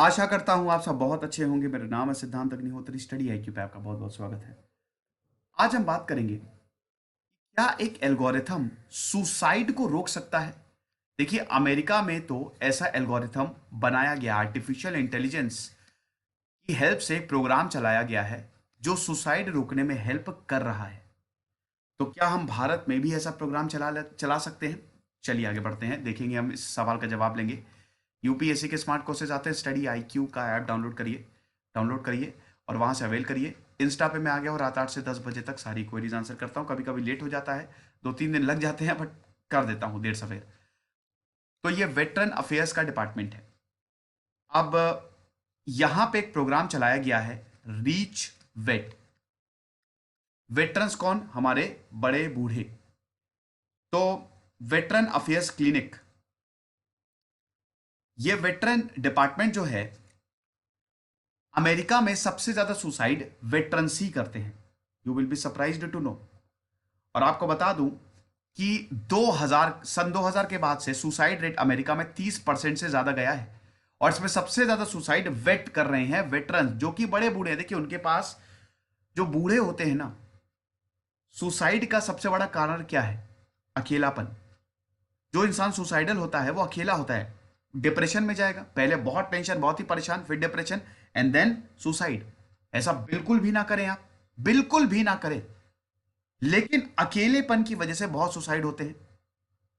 आशा करता हूं आप सब बहुत अच्छे होंगे। मेरा नाम है सिद्धांत अग्निहोत्री। स्टडी आईक्यू पे आपका बहुत बहुत स्वागत है। आज हम बात करेंगे क्या एक एल्गोरिथम सुसाइड को रोक सकता है। देखिए, अमेरिका में तो ऐसा एल्गोरिथम बनाया गया, आर्टिफिशियल इंटेलिजेंस की हेल्प से एक प्रोग्राम चलाया गया है जो सुसाइड रोकने में हेल्प कर रहा है। तो क्या हम भारत में भी ऐसा प्रोग्राम चला सकते हैं? चलिए आगे बढ़ते हैं, देखेंगे, हम इस सवाल का जवाब लेंगे। यूपीएससी के स्मार्ट कोर्सेज आते हैं, स्टडी आईक्यू का ऐप डाउनलोड करिए और वहां से अवेल करिए। इंस्टा पे मैं आ गया और रात 8 से 10 बजे तक सारी क्वेरीज आंसर करता हूँ। कभी कभी लेट हो जाता है, 2-3 दिन लग जाते हैं, बट कर देता हूँ देर सवेर। तो ये वेटरन अफेयर्स का डिपार्टमेंट है। अब यहां पे एक प्रोग्राम चलाया गया है, रीच वेट। वेटरन्स कौन? हमारे बड़े बूढ़े। तो वेटरन अफेयर्स क्लिनिक, ये वेटरन डिपार्टमेंट जो है, अमेरिका में सबसे ज्यादा सुसाइड वेटरन्स ही करते हैं। You will be surprised to know. और आपको बता दूं कि 2000 के बाद से सुसाइड रेट अमेरिका में 30% से ज्यादा गया है। और इसमें सबसे ज्यादा सुसाइड वेट कर रहे हैं वेटरन, जो कि बड़े बूढ़े हैं। देखिए, उनके पास, जो बूढ़े होते हैं ना, सुसाइड का सबसे बड़ा कारण क्या है? अकेलापन। जो इंसान सुसाइडल होता है वो अकेला होता है, डिप्रेशन में जाएगा। पहले बहुत टेंशन, बहुत ही परेशान, फिर डिप्रेशन, एंड देन सुसाइड। ऐसा बिल्कुल भी ना करें आप, बिल्कुल भी ना करें। लेकिन अकेलेपन की वजह से बहुत सुसाइड होते हैं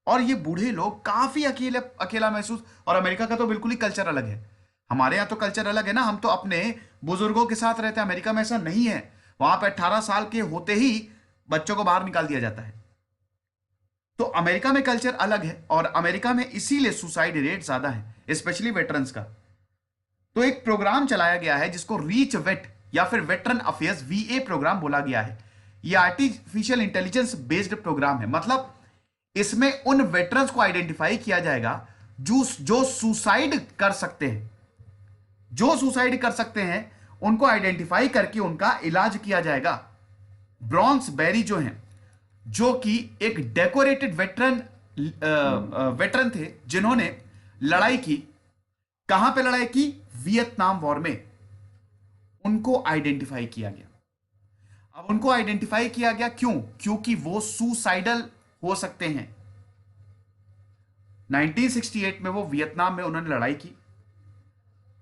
और ये बूढ़े लोग काफी अकेला महसूस। और अमेरिका का तो बिल्कुल ही कल्चर अलग है। हमारे यहाँ तो कल्चर अलग है ना, हम तो अपने बुजुर्गों के साथ रहते हैं। अमेरिका में ऐसा नहीं है। वहां पे 18 साल के होते ही बच्चों को बाहर निकाल दिया जाता है। तो अमेरिका में कल्चर अलग है और अमेरिका में इसीलिए सुसाइड रेट ज्यादा है, स्पेशली वेटरन्स का। तो एक प्रोग्राम चलाया गया है जिसको रीच वेट या फिर वेटरन अफेयर्स वीए प्रोग्राम बोला गया है। यह आर्टिफिशियल इंटेलिजेंस बेस्ड प्रोग्राम है। मतलब इसमें उन वेटरन्स को आइडेंटिफाई किया जाएगा जो सुसाइड कर सकते हैं। जो सुसाइड कर सकते हैं उनको आइडेंटिफाई करके उनका इलाज किया जाएगा। ब्रॉन्स बेरी जो हैं, जो कि एक डेकोरेटेड वेटरन थे, जिन्होंने लड़ाई की। कहां पे लड़ाई की? वियतनाम वॉर में। उनको आइडेंटिफाई किया गया। अब उनको आइडेंटिफाई किया गया क्यों? क्योंकि वो सुसाइडल हो सकते हैं। 1968 में वो वियतनाम में उन्होंने लड़ाई की,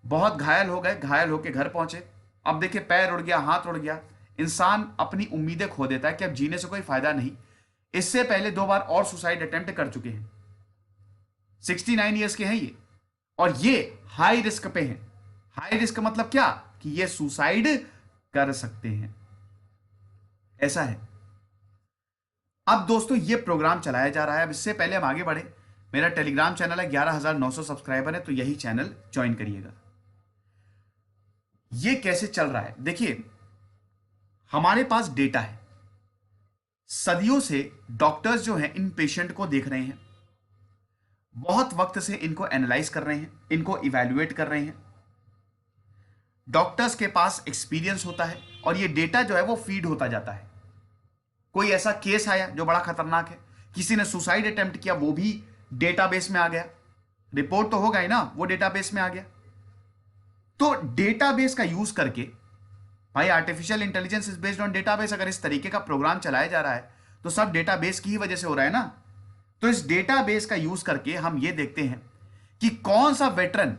बहुत घायल हो गए, घायल होकर घर पहुंचे। अब देखिए, पैर उड़ गया, हाथ उड़ गया, इंसान अपनी उम्मीदें खो देता है कि अब जीने से कोई फायदा नहीं। इससे पहले 2 बार और सुसाइड अटेम्प्ट कर चुके हैं। 69 ईयर्स के हैं ये, और ये हाई रिस्क पे हैं। हाई रिस्क मतलब क्या? कि ये सुसाइड कर सकते हैं। ऐसा है। अब दोस्तों, ये प्रोग्राम चलाया जा रहा है। अब इससे पहले हम आगे बढ़े, मेरा टेलीग्राम चैनल है, 11,900 सब्सक्राइबर है, तो यही चैनल ज्वाइन करिएगा। ये कैसे चल रहा है? देखिए, हमारे पास डेटा है। सदियों से डॉक्टर्स जो हैं इन पेशेंट को देख रहे हैं, बहुत वक्त से इनको एनालाइज कर रहे हैं, इनको इवैल्यूएट कर रहे हैं। डॉक्टर्स के पास एक्सपीरियंस होता है और ये डेटा जो है वो फीड होता जाता है। कोई ऐसा केस आया जो बड़ा खतरनाक है, किसी ने सुसाइड अटेम्प्ट किया, वो भी डेटाबेस में आ गया। रिपोर्ट तो होगा ही ना, वो डेटाबेस में आ गया। तो डेटाबेस का यूज करके, भाई artificial intelligence is based on database. अगर इस तरीके का प्रोग्राम चलाया जा रहा है तो सब डेटाबेस की ही वजह से हो रहा है ना। तो इस डेटाबेस का यूज करके हम ये देखते हैं कि कौन सा veteran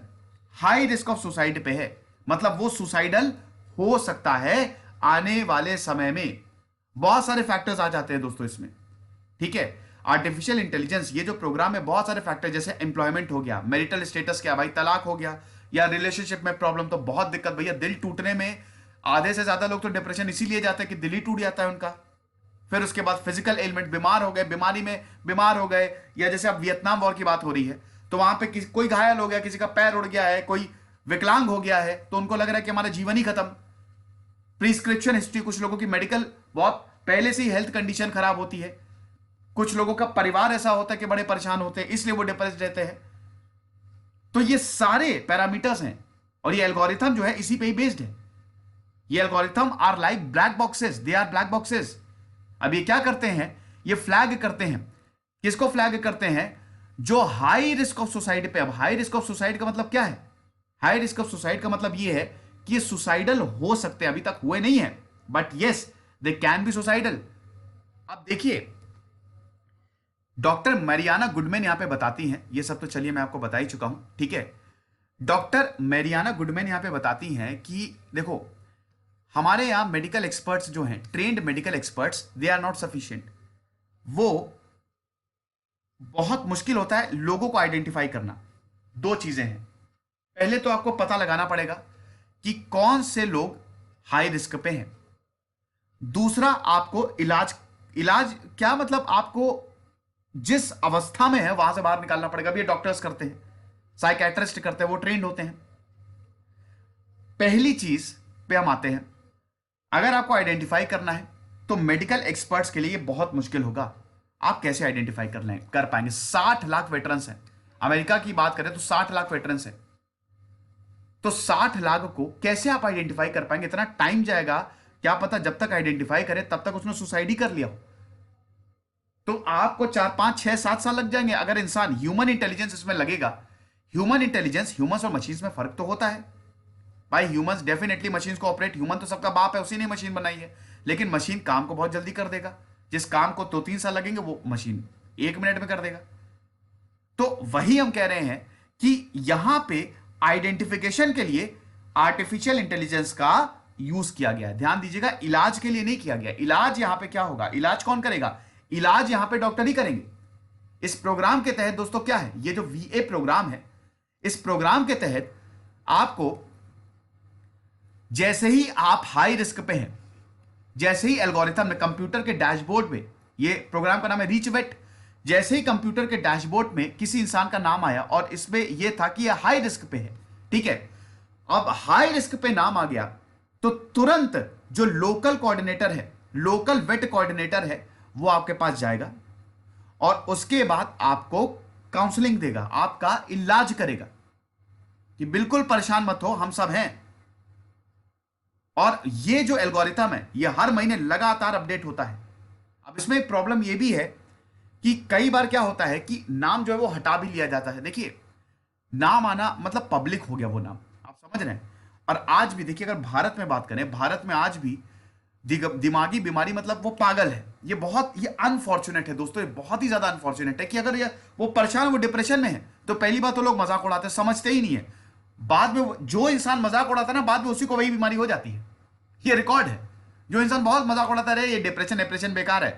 high risk of suicide पे है, मतलब वो सुसाइडल हो सकता है आने वाले समय में। बहुत सारे फैक्टर्स आ जाते हैं दोस्तों इसमें, ठीक है। आर्टिफिशियल इंटेलिजेंस, ये जो प्रोग्राम है, बहुत सारे फैक्टर, जैसे एम्प्लॉयमेंट हो गया, मैरिटल स्टेटस क्या, भाई तलाक हो गया, या रिलेशनशिप में प्रॉब्लम, तो बहुत दिक्कत। भैया दिल टूटने में आधे से ज्यादा लोग तो डिप्रेशन इसीलिए जाते हैं कि दिल ही टूट जाता है उनका। फिर उसके बाद फिजिकल एलिमेंट, बीमार हो गए, बीमारी में बीमार हो गए, या जैसे अब वियतनाम वॉर की बात हो रही है तो वहां पे कोई घायल हो गया, किसी का पैर उड़ गया है, कोई विकलांग हो गया है, तो उनको लग रहा है कि हमारा जीवन ही खत्म। प्रिस्क्रिप्शन हिस्ट्री, कुछ लोगों की मेडिकल बहुत पहले से ही हेल्थ कंडीशन खराब होती है, कुछ लोगों का परिवार ऐसा होता है कि बड़े परेशान होते हैं, इसलिए वो डिप्रेस्ड रहते हैं। तो ये सारे पैरामीटर्स हैं और ये एल्गोरिथम जो है इसी पे ही बेस्ड है। ये algorithm are like black boxes, they are black boxes. अब ये क्या करते हैं? ये फ्लैग करते हैं। किसको फ्लैग करते हैं? जो हाई रिस्क ऑफ सुसाइड पे। अब हाई रिस्क ऑफ सुसाइड का मतलब क्या है? हाई रिस्क ऑफ सुसाइड का मतलब ये है कि ये सुसाइडल हो सकते हैं, अभी तक हुए नहीं है, but yes they can be suicidal. अब देखिए डॉक्टर मैरियाना गुडमैन यहां पे बताती हैं, ये सब तो चलिए मैं आपको बता ही चुका हूं, ठीक है। डॉक्टर मैरियाना गुडमैन यहां पे बताती हैं कि देखो हमारे यहां मेडिकल एक्सपर्ट्स जो हैं, trained medical experts, they are not sufficient. वो बहुत मुश्किल होता है लोगों को आइडेंटिफाई करना। दो चीजें हैं, पहले तो आपको पता लगाना पड़ेगा कि कौन से लोग हाई रिस्क पे हैं। दूसरा आपको इलाज, इलाज क्या मतलब, आपको जिस अवस्था में है वहां से बाहर निकालना पड़ेगा। ये डॉक्टर्स करते हैं, साइकेट्रिस्ट करते हैं, वो ट्रेंड होते हैं। पहली चीज पे हम आते हैं, अगर आपको आइडेंटिफाई करना है तो मेडिकल एक्सपर्ट्स के लिए बहुत मुश्किल होगा। आप कैसे आइडेंटिफाई कर पाएंगे? 60 लाख वेटरन्स हैं। अमेरिका की बात करें तो 60 लाख वेटरन्स हैं, तो 60 लाख को कैसे आप आइडेंटिफाई कर पाएंगे? इतना टाइम जाएगा, क्या पता जब तक आइडेंटिफाई करे तब तक उसने सुसाइड ही कर लिया हो। तो आपको 4 5 6 7 साल लग जाएंगे। अगर इंसान ह्यूमन इंटेलिजेंस इसमें लगेगा, ह्यूमन इंटेलिजेंस, ह्यूमंस और मशीन्स में फर्क तो होता है भाई। ह्यूमंस डेफिनेटली मशीन्स को ऑपरेट, ह्यूमन तो सबका बाप है, उसी ने मशीन बनाई है, लेकिन मशीन काम को बहुत जल्दी कर देगा। जिस काम को 2 3 साल लगेंगे वो मशीन 1 मिनट में कर देगा। तो वही हम कह रहे हैं कि यहां पे आइडेंटिफिकेशन के लिए आर्टिफिशियल इंटेलिजेंस का यूज किया गया है। ध्यान दीजिएगा, इलाज के लिए नहीं किया गया। इलाज यहां पे क्या होगा, इलाज कौन करेगा? इलाज यहां पे डॉक्टर ही करेंगे। इस प्रोग्राम के तहत दोस्तों क्या है, ये जो वीए प्रोग्राम है, इस प्रोग्राम के तहत आपको जैसे ही आप हाई रिस्क पे हैं, जैसे ही एल्गोरिथम ने कंप्यूटर के डैशबोर्ड में, ये प्रोग्राम का नाम है रीचवेट, जैसे ही कंप्यूटर के डैशबोर्ड में किसी इंसान का नाम आया और इसमें यह था कि यह हाई रिस्क पे है, ठीक है। अब हाई रिस्क पे नाम आ गया तो तुरंत जो लोकल कोऑर्डिनेटर है, लोकल वेट कोऑर्डिनेटर है, वो आपके पास जाएगा और उसके बाद आपको काउंसलिंग देगा, आपका इलाज करेगा कि बिल्कुल परेशान मत हो, हम सब हैं। और ये जो एल्गोरिथम है ये हर महीने लगातार अपडेट होता है। अब इसमें एक प्रॉब्लम ये भी है कि कई बार क्या होता है कि नाम जो है वो हटा भी लिया जाता है। देखिए नाम आना मतलब पब्लिक हो गया वो नाम, आप समझ रहे हैं। और आज भी देखिए, अगर भारत में बात करें, भारत में आज भी दिमागी बीमारी मतलब वो पागल है। ये अनफॉर्चुनेट है दोस्तों, ये बहुत ही ज्यादा अनफॉर्चुनेट है कि अगर ये वो परेशान, वो डिप्रेशन में है, तो पहली बात तो लोग मजाक उड़ाते हैं, समझते ही नहीं है। बाद में जो इंसान मजाक उड़ाता है ना, बाद में उसी को वही बीमारी हो जाती है। ये रिकॉर्ड है। जो इंसान बहुत मजाक उड़ाता है, ये डिप्रेशन बेकार है,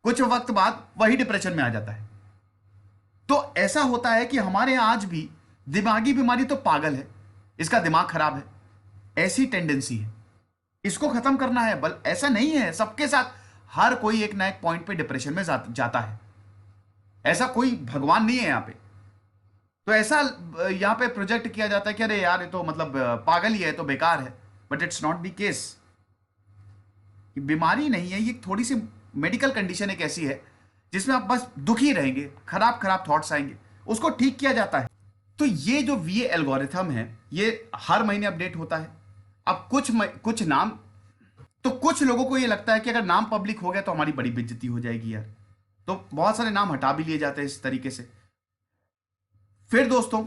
कुछ वक्त बाद वही डिप्रेशन में आ जाता है। तो ऐसा होता है कि हमारे यहां आज भी दिमागी बीमारी तो पागल है, इसका दिमाग खराब है, ऐसी टेंडेंसी है, इसको खत्म करना है। बल ऐसा नहीं है, सबके साथ हर कोई एक ना एक पॉइंट पे डिप्रेशन में जाता है। ऐसा कोई भगवान नहीं है यहां पे। तो ऐसा यहां पे प्रोजेक्ट किया जाता है कि अरे यार ये तो मतलब पागल ही है, तो बेकार है, but it's not the case. बीमारी नहीं है, ये थोड़ी सी मेडिकल कंडीशन एक ऐसी है जिसमें आप बस दुखी रहेंगे, खराब खराब थॉट्स आएंगे, उसको ठीक किया जाता है। तो ये जो वीए एल्गोरिथम है ये हर महीने अपडेट होता है। अब कुछ नाम, तो कुछ लोगों को ये लगता है कि अगर नाम पब्लिक हो गया तो हमारी बड़ी बेइज्जती हो जाएगी यार, तो बहुत सारे नाम हटा भी लिए जाते हैं इस तरीके से। फिर दोस्तों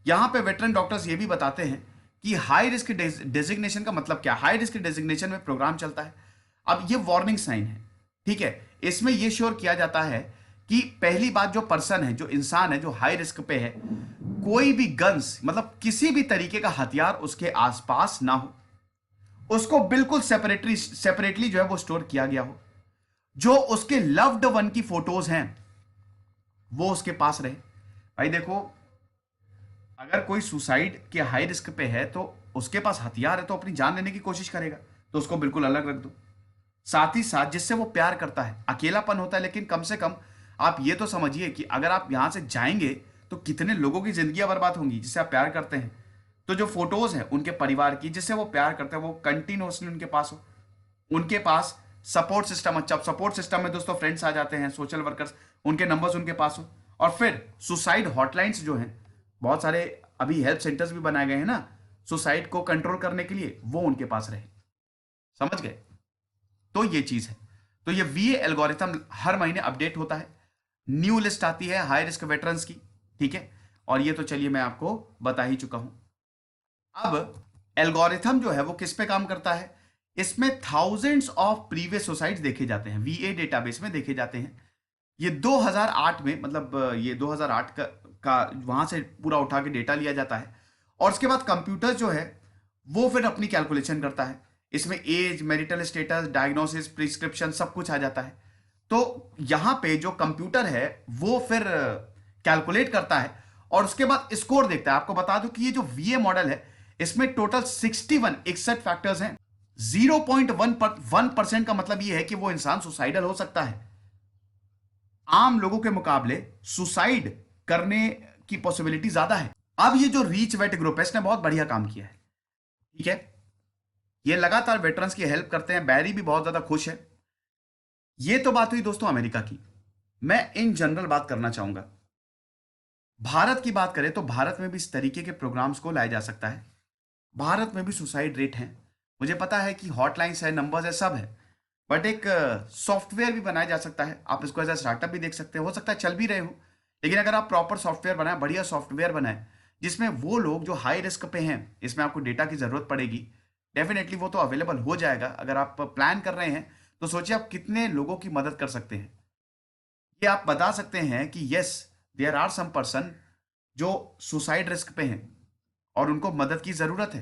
यहां पे वेटरन डॉक्टर्स ये भी बताते हैं कि हाई रिस्क डेजिग्नेशन का मतलब क्या। हाई रिस्क डेजिग्नेशन में प्रोग्राम चलता है। अब ये वार्निंग साइन है, ठीक है। इसमें यह श्योर किया जाता है कि पहली बात, जो पर्सन है, जो इंसान है, जो हाई रिस्क पे है, कोई भी गन्स मतलब किसी भी तरीके का हथियार उसके आसपास ना हो, उसको बिल्कुल सेपरेटली जो है वो स्टोर किया गया हो, जो उसके लव्ड वन की फोटोज हैं वो उसके पास रहे। भाई देखो, अगर कोई सुसाइड के हाई रिस्क पे है तो उसके पास हथियार है तो अपनी जान लेने की कोशिश करेगा, तो उसको बिल्कुल अलग रख दो। साथ ही साथ जिससे वो प्यार करता है, अकेलापन होता है, लेकिन कम से कम आप ये तो समझिए कि अगर आप यहां से जाएंगे तो कितने लोगों की जिंदगियां बर्बाद होंगी जिससे आप प्यार करते हैं। तो जो फोटोज हैं उनके परिवार की जिससे वो प्यार करते हैं, वो कंटिन्यूसली उनके पास हो, उनके पास सपोर्ट सिस्टम, अच्छा सपोर्ट सिस्टम में दोस्तों फ्रेंड्स आ जाते हैं, सोशल वर्कर्स, उनके नंबर्स उनके पास हो। और फिर सुसाइड हॉटलाइंस जो हैं, बहुत सारे अभी हेल्प सेंटर्स भी बनाए गए हैं ना सुसाइड को कंट्रोल करने के लिए, वो उनके पास रहे। समझ गए? तो ये चीज है। तो ये वीए एल्गोरिथम हर महीने अपडेट होता है, न्यू लिस्ट आती है हाई रिस्क वेटरन्स की, ठीक है। और ये तो चलिए मैं आपको बता ही चुका हूं। अब एल्गोरिथम जो है वो किस पे काम करता है, इसमें थाउजेंड्स ऑफ प्रीवियस सुसाइड्स देखे जाते हैं, वीए डेटाबेस में देखे जाते हैं। ये 2008 में, मतलब ये 2008 का वहां से पूरा उठा के डेटा लिया जाता है, और उसके बाद कंप्यूटर जो है वो फिर अपनी कैलकुलेशन करता है। इसमें age, marital status, diagnosis, prescription सब कुछ आ जाता है। तो यहां पे जो कंप्यूटर है वो फिर कैलकुलेट करता है और उसके बाद स्कोर देखता है। आपको बता दूं कि ये जो वीए मॉडल है इसमें टोटल 61 फैक्टर्स हैं। 0.1% का मतलब ये है कि वो इंसान सुसाइडल हो सकता है। आम लोगों के मुकाबले सुसाइड करने की पॉसिबिलिटी ज्यादा है। अब ये जो रीच वेट ग्रुप है इसने बहुत बढ़िया काम किया है, ठीक है। ये लगातार वेटरन्स की हेल्प करते हैं, बैरी भी बहुत ज्यादा खुश है। ये तो बात हुई दोस्तों अमेरिका की। मैं इन जनरल बात करना चाहूंगा, भारत की बात करें तो भारत में भी इस तरीके के प्रोग्राम्स को लाया जा सकता है। भारत में भी सुसाइड रेट है, मुझे पता है कि हॉटलाइंस है, नंबर्स है, सब है, बट एक सॉफ्टवेयर भी बनाया जा सकता है। आप इसको एज ए स्टार्टअप भी देख सकते हो सकता है चल भी रहे हो, लेकिन अगर आप प्रॉपर सॉफ्टवेयर बनाए, बढ़िया सॉफ्टवेयर बनाए, जिसमें वो लोग जो हाई रिस्क पे हैं, इसमें आपको डेटा की जरूरत पड़ेगी, डेफिनेटली वो तो अवेलेबल हो जाएगा। अगर आप प्लान कर रहे हैं तो सोचिए आप कितने लोगों की मदद कर सकते हैं। ये आप बता सकते हैं कि yes, there are some person जो सुसाइड रिस्क पे हैं और उनको मदद की जरूरत है।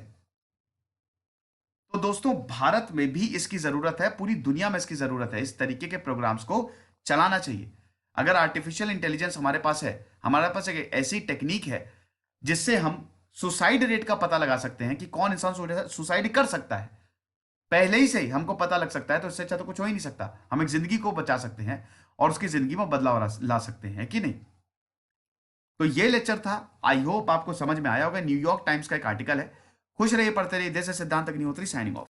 तो दोस्तों भारत में भी इसकी जरूरत है, पूरी दुनिया में इसकी जरूरत है। इस तरीके के प्रोग्राम्स को चलाना चाहिए। अगर आर्टिफिशियल इंटेलिजेंस हमारे पास है, हमारे पास एक ऐसी टेक्निक है जिससे हम सुसाइड रेट का पता लगा सकते हैं कि कौन इंसान सुसाइड कर सकता है, पहले ही से ही हमको पता लग सकता है, तो इससे अच्छा तो कुछ हो ही नहीं सकता। हम एक जिंदगी को बचा सकते हैं और उसकी जिंदगी में बदलाव ला सकते हैं, कि नहीं। तो ये लेक्चर था, आई होप आपको समझ में आया होगा। न्यूयॉर्क टाइम्स का एक आर्टिकल है। खुश रहिए, पढ़ते रहिए। जैसे सिद्धांत अग्निहोत्री साइनिंग ऑफ।